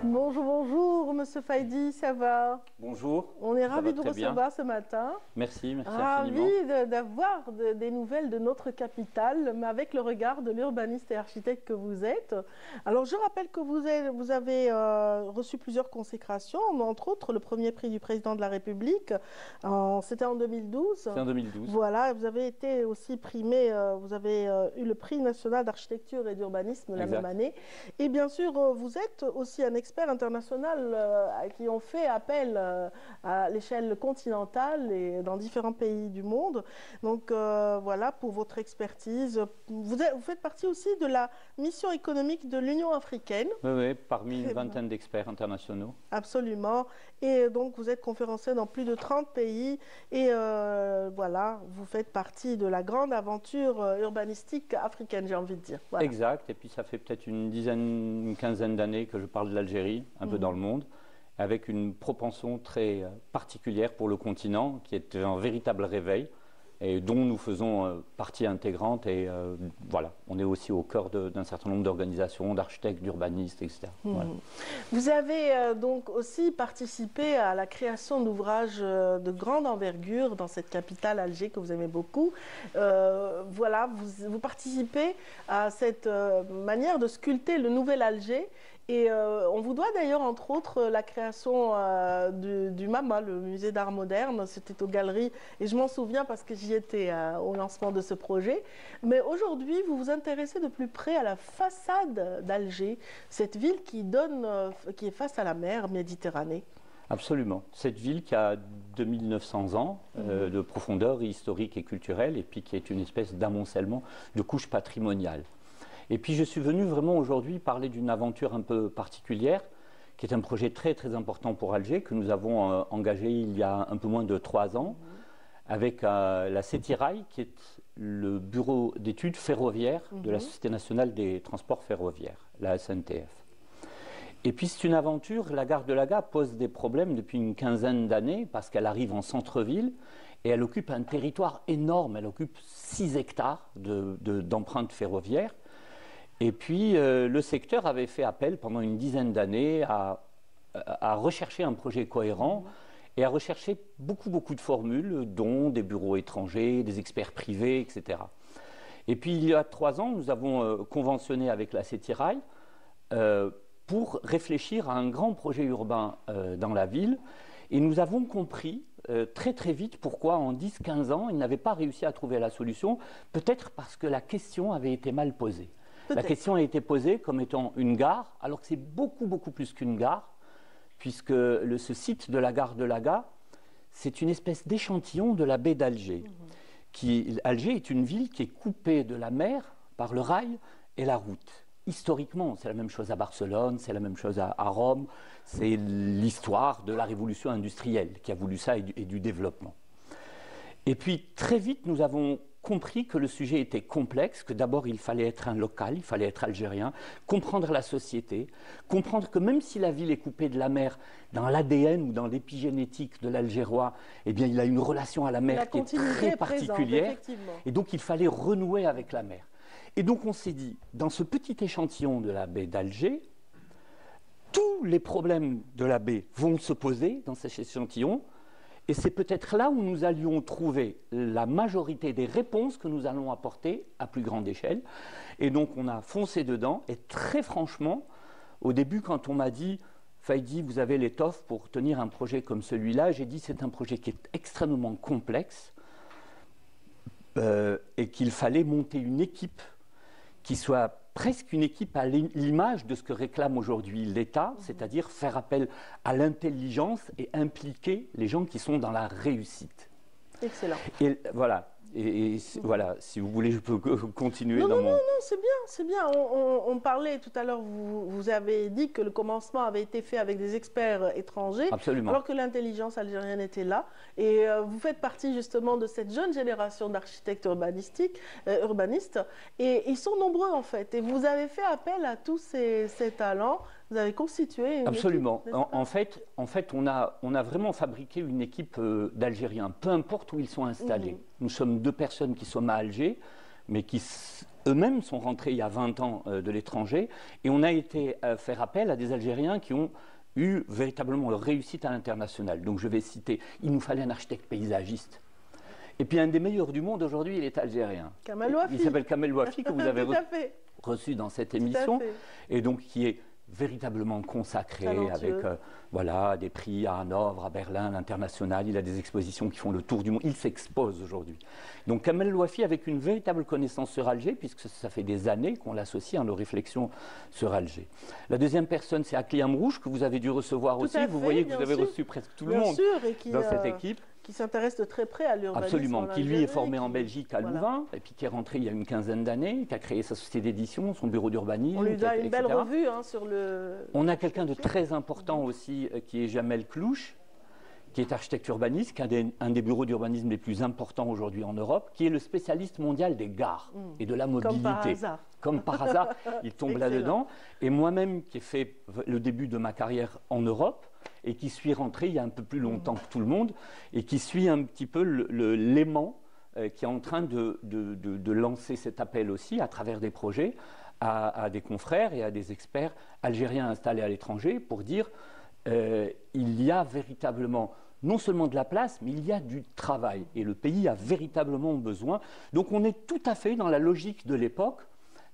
Bonjour, bonjour, Monsieur Faidi, ça va? Bonjour. On est ravis de vous très bien. recevoir ce matin. Merci infiniment. Ravis d'avoir des nouvelles de notre capitale, mais avec le regard de l'urbaniste et architecte que vous êtes. Alors, je rappelle que vous avez reçu plusieurs consécrations, entre autres le premier prix du président de la République. C'était en 2012. C'est en 2012. Voilà, vous avez été aussi primé, vous avez eu le prix national d'architecture et d'urbanisme la même année. Et bien sûr, vous êtes aussi un expert international qui ont fait appel à l'échelle continentale et dans différents pays du monde. Donc voilà pour votre expertise. Vous faites partie aussi de la mission économique de l'Union africaine. Oui, oui, parmi une vingtaine d'experts internationaux. Absolument. Et donc vous êtes conférencier dans plus de 30 pays et voilà, vous faites partie de la grande aventure urbanistique africaine, j'ai envie de dire. Voilà. Exact. Et puis ça fait peut-être une quinzaine d'années que je parle de l'Algérie, un peu dans le monde, avec une propension très particulière pour le continent, qui est un véritable réveil, et dont nous faisons partie intégrante. Et voilà, on est aussi au cœur d'un certain nombre d'organisations, d'architectes, d'urbanistes, etc. Voilà. Vous avez donc aussi participé à la création d'ouvrages de grande envergure dans cette capitale, Alger, que vous aimez beaucoup. Voilà, vous participez à cette manière de sculpter le nouvel Alger. Et on vous doit d'ailleurs, entre autres, la création du MAMA, le musée d'art moderne. C'était aux Galeries, et je m'en souviens parce que j'y étais au lancement de ce projet. Mais aujourd'hui, vous vous intéressez de plus près à la façade d'Alger, cette ville qui est face à la mer Méditerranée. Absolument. Cette ville qui a 2900 ans de profondeur historique et culturelle, et puis qui est une espèce d'amoncellement de couches patrimoniales. Et puis je suis venu vraiment aujourd'hui parler d'une aventure un peu particulière, qui est un projet très très important pour Alger, que nous avons engagé il y a un peu moins de 3 ans, avec la CETIRAI, qui est le bureau d'études ferroviaires de la Société nationale des transports ferroviaires, la SNTF. Et puis c'est une aventure, la gare de Laga pose des problèmes depuis une quinzaine d'années, parce qu'elle arrive en centre-ville, et elle occupe un territoire énorme, elle occupe 6 hectares d'empreintes ferroviaires. Et puis, le secteur avait fait appel pendant une dizaine d'années à rechercher un projet cohérent et à rechercher beaucoup de formules, dont des bureaux étrangers, des experts privés, etc. Et puis, il y a 3 ans, nous avons conventionné avec la CETIRAI pour réfléchir à un grand projet urbain dans la ville. Et nous avons compris très vite pourquoi, en 10-15 ans, ils n'avaient pas réussi à trouver la solution, peut-être parce que la question avait été mal posée. La question a été posée comme étant une gare, alors que c'est beaucoup plus qu'une gare, puisque ce site de la gare de Laga, c'est une espèce d'échantillon de la baie d'Alger. Alger est une ville qui est coupée de la mer par le rail et la route. Historiquement, c'est la même chose à Barcelone, c'est la même chose à Rome, c'est l'histoire de la révolution industrielle qui a voulu ça et du développement. Et puis très vite, nous avons compris que le sujet était complexe, que d'abord il fallait être un local, il fallait être algérien, comprendre la société, comprendre que même si la ville est coupée de la mer, dans l'ADN ou dans l'épigénétique de l'Algérois, eh bien il a une relation à la mer qui est très particulière, et donc il fallait renouer avec la mer. Et donc on s'est dit, dans ce petit échantillon de la baie d'Alger, tous les problèmes de la baie vont se poser dans cet échantillon. Et c'est peut-être là où nous allions trouver la majorité des réponses que nous allons apporter à plus grande échelle. Et donc on a foncé dedans. Et très franchement, au début, quand on m'a dit « Faidi, vous avez l'étoffe pour tenir un projet comme celui-là », j'ai dit « c'est un projet qui est extrêmement complexe et qu'il fallait monter une équipe qui soit presque une équipe à l'image de ce que réclame aujourd'hui l'État, c'est-à-dire faire appel à l'intelligence et impliquer les gens qui sont dans la réussite. Excellent. Et voilà. Voilà, si vous voulez, je peux continuer. Non, c'est bien, c'est bien. On parlait tout à l'heure, vous avez dit que le commencement avait été fait avec des experts étrangers. Absolument. Alors que l'intelligence algérienne était là. Et vous faites partie justement de cette jeune génération d'architectes urbanistes. Et ils sont nombreux en fait. Et vous avez fait appel à tous ces talents. Vous avez constitué une Absolument. équipe, En fait, on a vraiment fabriqué une équipe d'Algériens, peu importe où ils sont installés. Nous sommes 2 personnes qui sommes à Alger, mais qui eux-mêmes sont rentrés il y a 20 ans de l'étranger, et on a été faire appel à des Algériens qui ont eu véritablement leur réussite à l'international. Donc je vais citer, il nous fallait un architecte paysagiste. Et puis un des meilleurs du monde aujourd'hui, il est algérien. Kamel Ouafi. Il s'appelle Kamel Ouafi, que vous avez reçu dans cette émission, et donc qui est véritablement consacré avec voilà, des prix à Hanovre, à Berlin, à l'international. Il a des expositions qui font le tour du monde. Il s'expose aujourd'hui. Donc Kamel Ouafi avec une véritable connaissance sur Alger, puisque ça fait des années qu'on l'associe à nos réflexions sur Alger. La deuxième personne, c'est Akli Amrouche, que vous avez dû recevoir aussi. Vous voyez que vous avez reçu presque tout le monde dans cette équipe. Qui s'intéresse de très près à l'urbanisme. Absolument, qui lui est formé en Belgique à Louvain, et puis qui est rentré il y a une quinzaine d'années, qui a créé sa société d'édition, son bureau d'urbanisme. On lui donne une belle revue sur le... On a quelqu'un de très important aussi, qui est Jamel Klouch, qui est architecte urbaniste, qui est un des bureaux d'urbanisme les plus importants aujourd'hui en Europe, qui est le spécialiste mondial des gares et de la mobilité. Comme par hasard. Comme par hasard, il tombe là-dedans. Et moi-même, qui ai fait le début de ma carrière en Europe, et qui suis rentré il y a un peu plus longtemps que tout le monde, et qui suis un petit peu l'aimant qui est en train de lancer cet appel aussi, à travers des projets, à des confrères et à des experts algériens installés à l'étranger, pour dire il y a véritablement non seulement de la place, mais il y a du travail, et le pays a véritablement besoin. Donc on est tout à fait dans la logique de l'époque.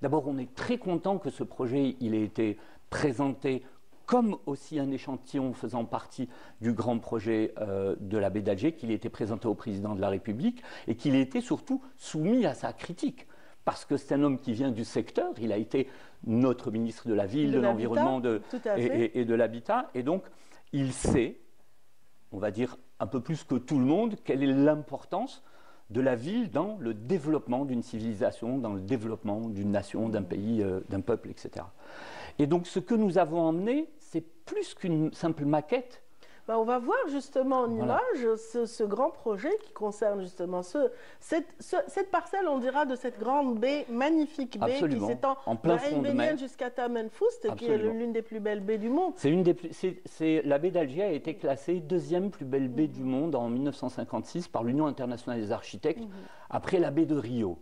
D'abord, on est très content que ce projet il ait été présenté comme aussi un échantillon faisant partie du grand projet de la baie d'Alger, qu'il ait été présenté au président de la République et qu'il ait été surtout soumis à sa critique. Parce que c'est un homme qui vient du secteur, il a été notre ministre de la Ville, de l'Environnement et de l'Habitat, et donc il sait, on va dire un peu plus que tout le monde, quelle est l'importance de la ville dans le développement d'une civilisation, dans le développement d'une nation, d'un pays, d'un peuple, etc. Et donc ce que nous avons emmené, c'est plus qu'une simple maquette. On va voir justement en image ce grand projet qui concerne justement cette parcelle, on dira, de cette grande baie, magnifique baie qui s'étend de Ain Béniane jusqu'à Taman Foust, qui est l'une des plus belles baies du monde. La baie d'Alger a été classée deuxième plus belle baie du monde en 1956 par l'Union internationale des architectes, après la baie de Rio.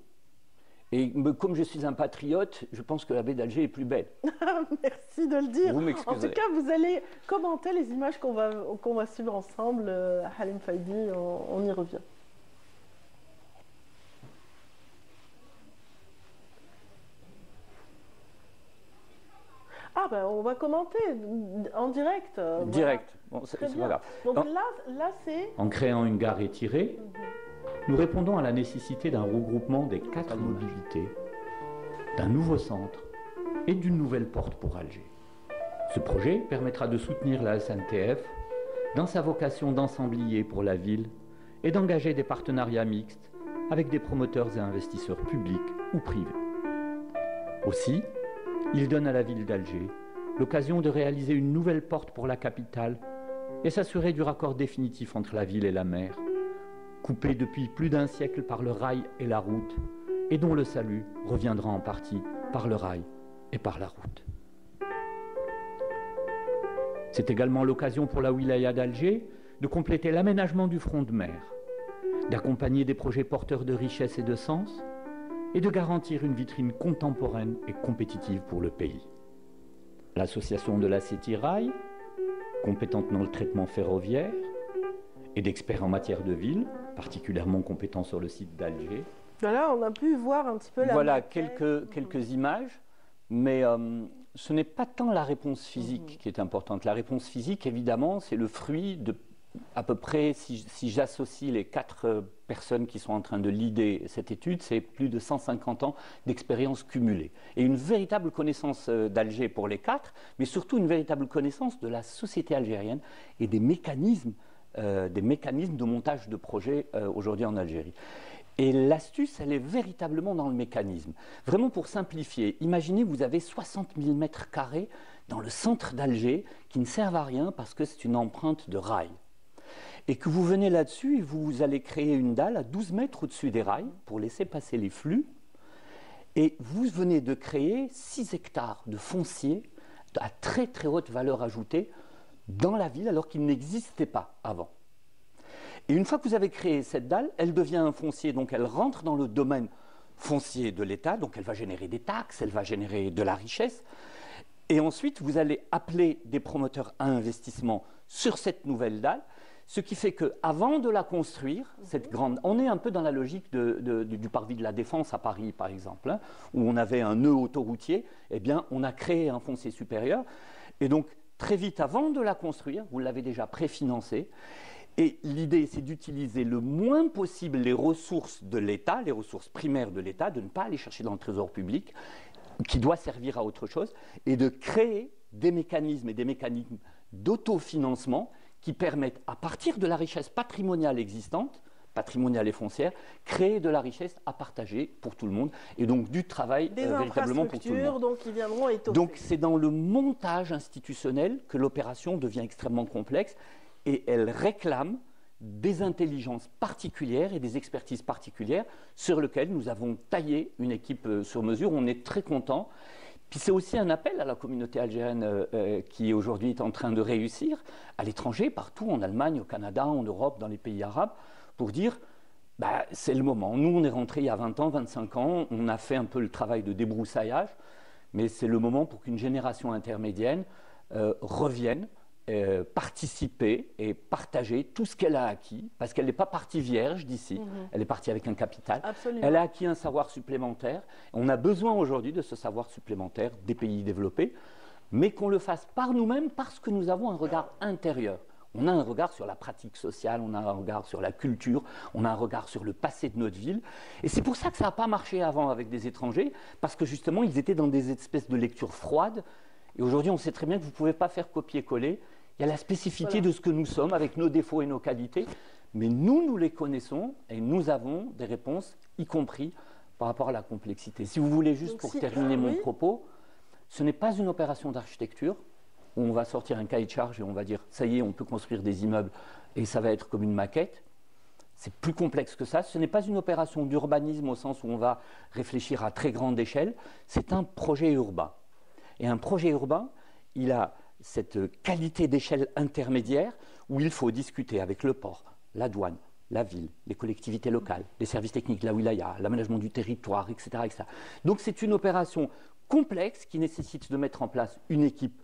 Et comme je suis un patriote, je pense que la baie d'Alger est plus belle. Merci de le dire. Vous m'excusez. En tout cas, vous allez commenter les images qu'on va suivre ensemble. Halim Faidi, on y revient. Ah on va commenter en direct. Direct, bon, c'est pas grave. Donc là c'est... En créant une gare étirée, nous répondons à la nécessité d'un regroupement des 4 mobilités, d'un nouveau centre et d'une nouvelle porte pour Alger. Ce projet permettra de soutenir la SNTF dans sa vocation d'ensemblier pour la ville et d'engager des partenariats mixtes avec des promoteurs et investisseurs publics ou privés. Aussi, il donne à la ville d'Alger l'occasion de réaliser une nouvelle porte pour la capitale et s'assurer du raccord définitif entre la ville et la mer, coupé depuis plus d'un siècle par le rail et la route, et dont le salut reviendra en partie par le rail et par la route. C'est également l'occasion pour la wilaya d'Alger de compléter l'aménagement du front de mer, d'accompagner des projets porteurs de richesse et de sens, et de garantir une vitrine contemporaine et compétitive pour le pays. L'association de la City Rail, compétente dans le traitement ferroviaire, et d'experts en matière de ville, particulièrement compétents sur le site d'Alger. Voilà, on a pu voir un petit peu la... Voilà quelques images, mais ce n'est pas tant la réponse physique qui est importante. La réponse physique, évidemment, c'est le fruit de à peu près, si j'associe les 4 personnes qui sont en train de leader cette étude, c'est plus de 150 ans d'expérience cumulée. Et une véritable connaissance d'Alger pour les 4, mais surtout une véritable connaissance de la société algérienne et des mécanismes de montage de projets aujourd'hui en Algérie. Et l'astuce, elle est véritablement dans le mécanisme. Vraiment pour simplifier, imaginez vous avez 60 000 mètres carrés dans le centre d'Alger qui ne servent à rien parce que c'est une empreinte de rail. Et que vous venez là-dessus et vous allez créer une dalle à 12 mètres au-dessus des rails pour laisser passer les flux. Et vous venez de créer 6 hectares de foncier à très très haute valeur ajoutée dans la ville alors qu'il n'existait pas avant. Et une fois que vous avez créé cette dalle, elle devient un foncier, donc elle rentre dans le domaine foncier de l'État, donc elle va générer des taxes, elle va générer de la richesse. Et ensuite, vous allez appeler des promoteurs à investissement sur cette nouvelle dalle, ce qui fait qu'avant de la construire, cette grande, on est un peu dans la logique du parvis de la Défense à Paris, par exemple, hein, où on avait un nœud autoroutier, eh bien, on a créé un foncier supérieur. Et donc, très vite, avant de la construire, vous l'avez déjà préfinancée. Et l'idée, c'est d'utiliser le moins possible les ressources de l'État, les ressources primaires de l'État, de ne pas aller chercher dans le trésor public, qui doit servir à autre chose, et de créer des mécanismes d'autofinancement qui permettent, à partir de la richesse patrimoniale existante, patrimoniale et foncière, créer de la richesse à partager pour tout le monde, et donc du travail véritablement pour tout le monde. Donc, qui viendront étoffer. Donc c'est dans le montage institutionnel que l'opération devient extrêmement complexe, et elle réclame des intelligences particulières et des expertises particulières sur lesquelles nous avons taillé une équipe sur mesure. On est très contents. Puis c'est aussi un appel à la communauté algérienne qui aujourd'hui est en train de réussir, à l'étranger, partout, en Allemagne, au Canada, en Europe, dans les pays arabes, pour dire bah, c'est le moment. Nous, on est rentrés il y a 20 ans, 25 ans, on a fait un peu le travail de débroussaillage, mais c'est le moment pour qu'une génération intermédiaire revienne, participer et partager tout ce qu'elle a acquis, parce qu'elle n'est pas partie vierge d'ici, elle est partie avec un capital. Absolument. Elle a acquis un savoir supplémentaire. On a besoin aujourd'hui de ce savoir supplémentaire des pays développés, mais qu'on le fasse par nous-mêmes parce que nous avons un regard intérieur. On a un regard sur la pratique sociale, on a un regard sur la culture, on a un regard sur le passé de notre ville. Et c'est pour ça que ça n'a pas marché avant avec des étrangers, parce que justement, ils étaient dans des espèces de lecture froide. Et aujourd'hui, on sait très bien que vous ne pouvez pas faire copier-coller. Il y a la spécificité de ce que nous sommes, avec nos défauts et nos qualités. Mais nous les connaissons et nous avons des réponses, y compris par rapport à la complexité. Si vous voulez, juste pour terminer mon propos, ce n'est pas une opération d'architecture où on va sortir un cahier de charge et on va dire « ça y est, on peut construire des immeubles et ça va être comme une maquette ». C'est plus complexe que ça. Ce n'est pas une opération d'urbanisme au sens où on va réfléchir à très grande échelle. C'est un projet urbain. Et un projet urbain, il a cette qualité d'échelle intermédiaire où il faut discuter avec le port, la douane, la ville, les collectivités locales, les services techniques, la wilaya, l'aménagement du territoire, etc., etc. Donc c'est une opération complexe qui nécessite de mettre en place une équipe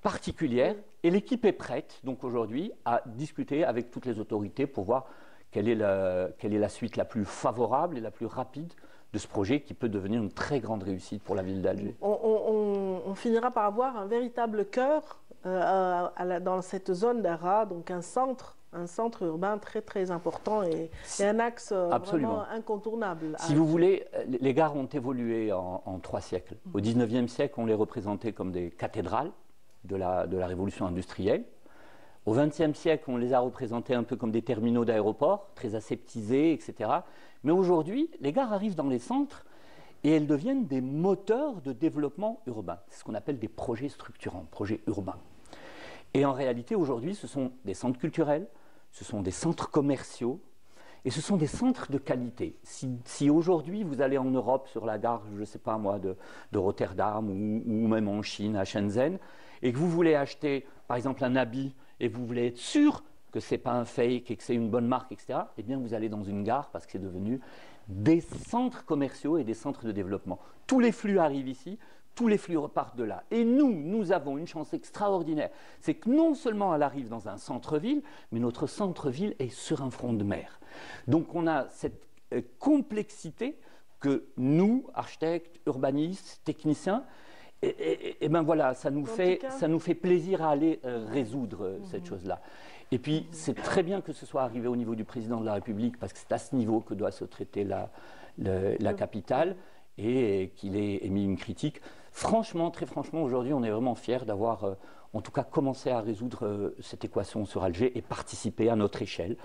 particulière et l'équipe est prête donc aujourd'hui à discuter avec toutes les autorités pour voir quelle est la suite la plus favorable et la plus rapide de ce projet qui peut devenir une très grande réussite pour la ville d'Alger. On finira par avoir un véritable cœur dans cette zone d'Ara, donc un centre urbain très très important et un axe vraiment incontournable. Si vous voulez, les gares ont évolué en 3 siècles. Au 19e siècle, on les représentait comme des cathédrales de la révolution industrielle. Au XXe siècle, on les a représentés un peu comme des terminaux d'aéroport, très aseptisés, etc. Mais aujourd'hui, les gares arrivent dans les centres et elles deviennent des moteurs de développement urbain. C'est ce qu'on appelle des projets structurants, projets urbains. Et en réalité, aujourd'hui, ce sont des centres culturels, ce sont des centres commerciaux et ce sont des centres de qualité. Si aujourd'hui, vous allez en Europe sur la gare, je ne sais pas moi, de Rotterdam ou même en Chine, à Shenzhen, et que vous voulez acheter, par exemple, un habit et vous voulez être sûr que ce n'est pas un fake et que c'est une bonne marque, etc., eh bien vous allez dans une gare parce que c'est devenu des centres commerciaux et des centres de développement. Tous les flux arrivent ici, tous les flux repartent de là. Et nous avons une chance extraordinaire. C'est que non seulement elle arrive dans un centre-ville, mais notre centre-ville est sur un front de mer. Donc on a cette complexité que nous, architectes, urbanistes, techniciens, et ben voilà, ça nous fait plaisir à aller résoudre cette chose-là. Et puis, c'est très bien que ce soit arrivé au niveau du président de la République, parce que c'est à ce niveau que doit se traiter la capitale, et qu'il ait émis une critique. Franchement, très franchement, aujourd'hui, on est vraiment fiers d'avoir, en tout cas, commencé à résoudre cette équation sur Alger et participer à notre échelle.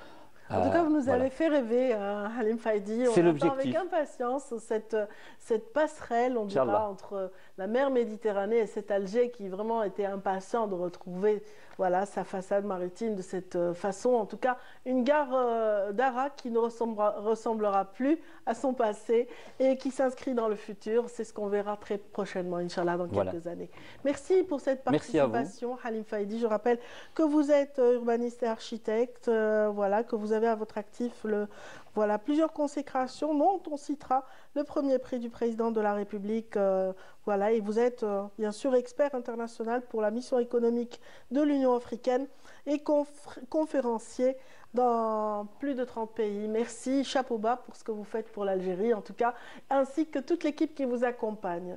En tout cas, vous nous avez fait rêver, Halim Faidi. On attend avec impatience cette passerelle, on dira, entre la mer Méditerranée et cet Alger qui vraiment était impatient de retrouver sa façade maritime de cette façon. En tout cas, une gare d'Ara qui ne ressemblera plus à son passé et qui s'inscrit dans le futur. C'est ce qu'on verra très prochainement, Inch'Allah, dans quelques années. Merci pour cette participation, Halim Faidi. Je rappelle que vous êtes urbaniste et architecte, que vous avez avez à votre actif voilà, plusieurs consécrations, dont on citera le premier prix du président de la République. Voilà, et vous êtes bien sûr expert international pour la mission économique de l'Union africaine et conférencier dans plus de 30 pays. Merci, chapeau bas pour ce que vous faites pour l'Algérie, en tout cas, ainsi que toute l'équipe qui vous accompagne.